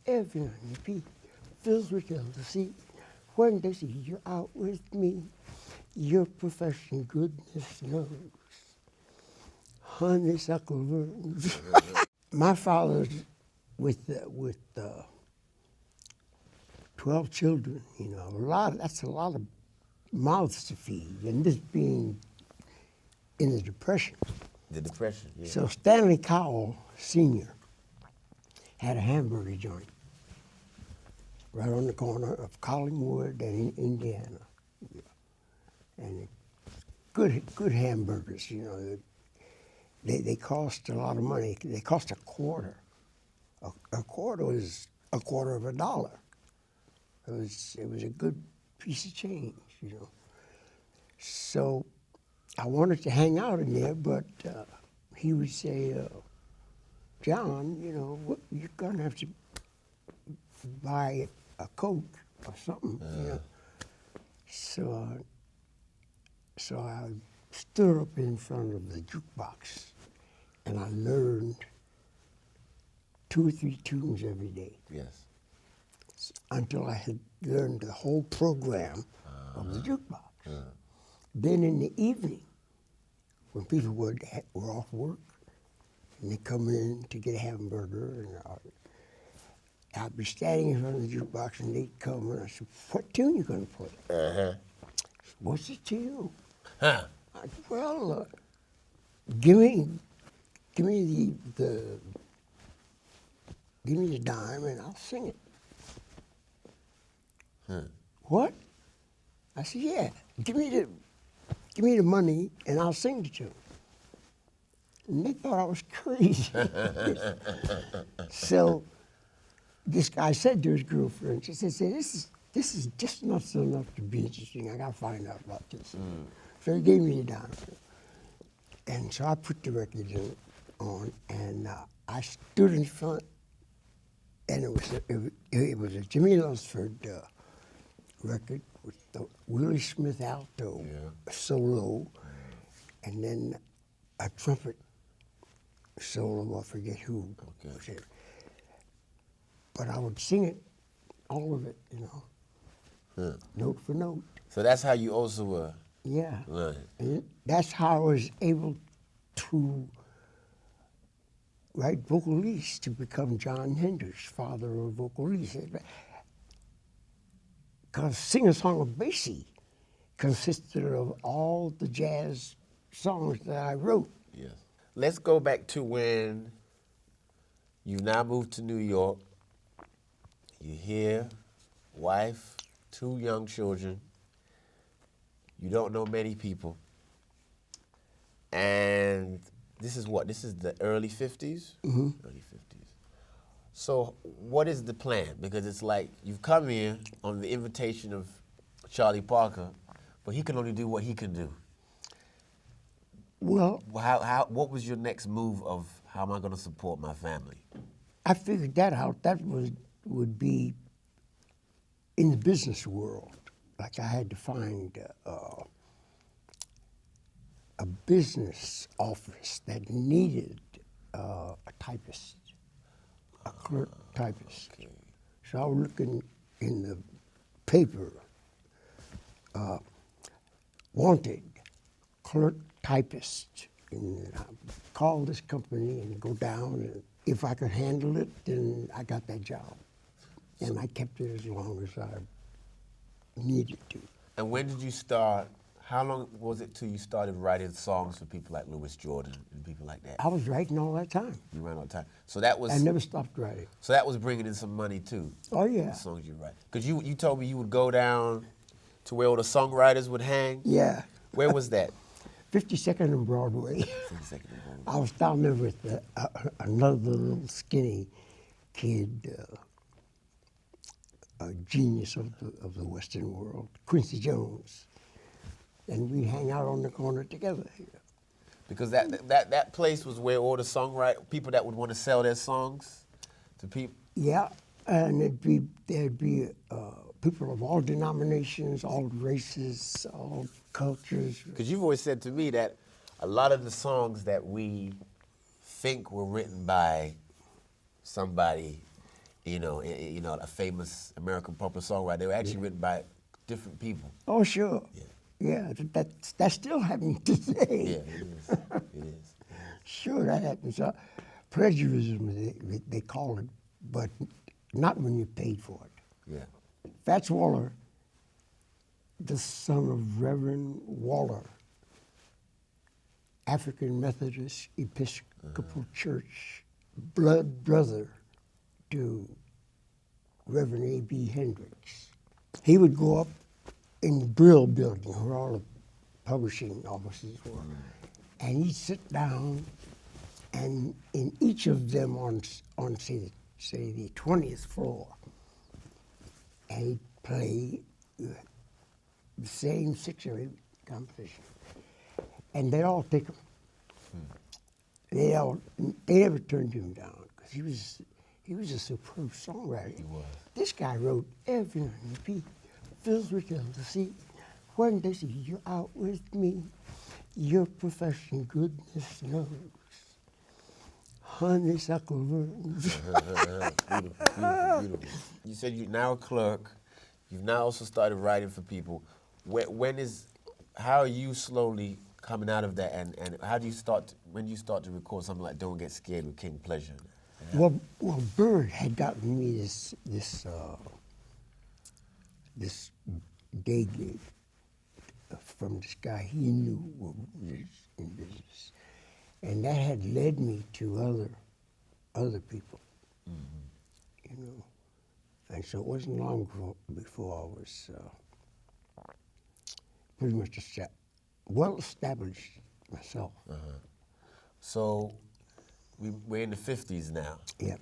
FNP fills with jealousy when they see you out with me. Your profession, goodness knows, honeysuckle rose. My father's with 12 children, you know, that's a lot of mouths to feed, and this being in the Depression. The Depression, yeah. So Stanley Cowell Sr. had a hamburger joint right on the corner of Collingwood and Indiana. And good hamburgers, you know. They cost a lot of money. They cost a quarter. A quarter was a quarter of a dollar. It was a good piece of change, you know. So I wanted to hang out in there, but he would say, John, you know, you're gonna have to buy a Coke or something, you know. So I stood up in front of the jukebox and I learned 2 or 3 tunes every day. Yes. Until I had learned the whole program of the jukebox. Then in the evening, when people were off work and they come in to get a hamburger, and I'd be standing in front of the jukebox and they'd come and I said, "What tune you gonna play?" "What's it to you?" Huh. I said, "Well, give me the dime and I'll sing it." "What?" I said, "Yeah, give me the money and I'll sing the tune." And they thought I was crazy. So this guy said to his girlfriend, she said, this is just not enough to be interesting. I gotta find out about this. So he gave me the dime. And so I put the record on and I stood in front, and it was a Jimmy Lunsford record with the Willie Smith alto solo, and then a trumpet solo, I forget who was it. But I would sing it, all of it, you know, note for note. So that's how you also were learning. And that's how I was able to write Vocalese, to become Jon Hendricks, father of Vocalese. Because Sing-A-Song of Basie consisted of all the jazz songs that I wrote. Yes. Let's go back to when you now moved to New York. You're here, wife, 2 young children. You don't know many people. And this is what? This is the early 50s? Mm-hmm. Early 50s. So what is the plan? Because it's like you've come here on the invitation of Charlie Parker, but he can only do what he can do. Well, what was your next move of how am I going to support my family? I figured that out. That would be in the business world. Like I had to find a business office that needed a typist, a clerk typist. Okay. So I was looking in the paper, wanted clerk typist, and I called this company and go down, and if I could handle it, then I got that job. And I kept it as long as I needed to. And when did you start? How long was it till you started writing songs for people like Louis Jordan and people like that? I was writing all that time. You ran all the time. So that was. I never stopped writing. So that was bringing in some money too. Oh yeah. The songs you write. Because you told me you would go down to where all the songwriters would hang. Yeah. Where was that? 52nd and Broadway. 52nd and Broadway. I was down there with another little skinny kid, a genius of the Western world, Quincy Jones. And we hang out on the corner together here. Because that place was where all the people that would want to sell their songs to people. Yeah, and there'd be people of all denominations, all races, all cultures. Because you've always said to me that a lot of the songs that we think were written by somebody a famous American popular songwriter. They were actually written by different people. Oh, sure. Yeah. Yeah, that's still happening today. Yeah, it is. It is. Sure, that happens. Plagiarism, they call it, but not when you're paid for it. Yeah. Fats Waller, the son of Reverend Waller, African Methodist Episcopal Church, blood brother to Reverend A.B. Hendricks. He would go up in the Brill building where all the publishing offices were, and he'd sit down, and in each of them on say the 20th floor, and he'd play the same 6 or 8 compositions, and they'd all pick him. They never turned him down because he was a superb songwriter. He was. This guy wrote every beat, fills with jealousy. When they see you out with me, your profession goodness knows. Honeysuckle rose. Beautiful. You said you're now a clerk. You've now also started writing for people. How are you slowly coming out of that, and how do you when you start to record something like Don't Get Scared with King Pleasure? Well, Bird had gotten me this day gig from this guy he knew was in business, and that had led me to other people, and so it wasn't long before I was pretty much well established myself. So we're in the 50s now. Yep.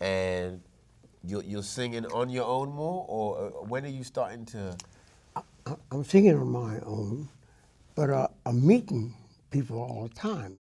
And you're singing on your own more, or when are you starting to? I'm singing on my own, but I'm meeting people all the time.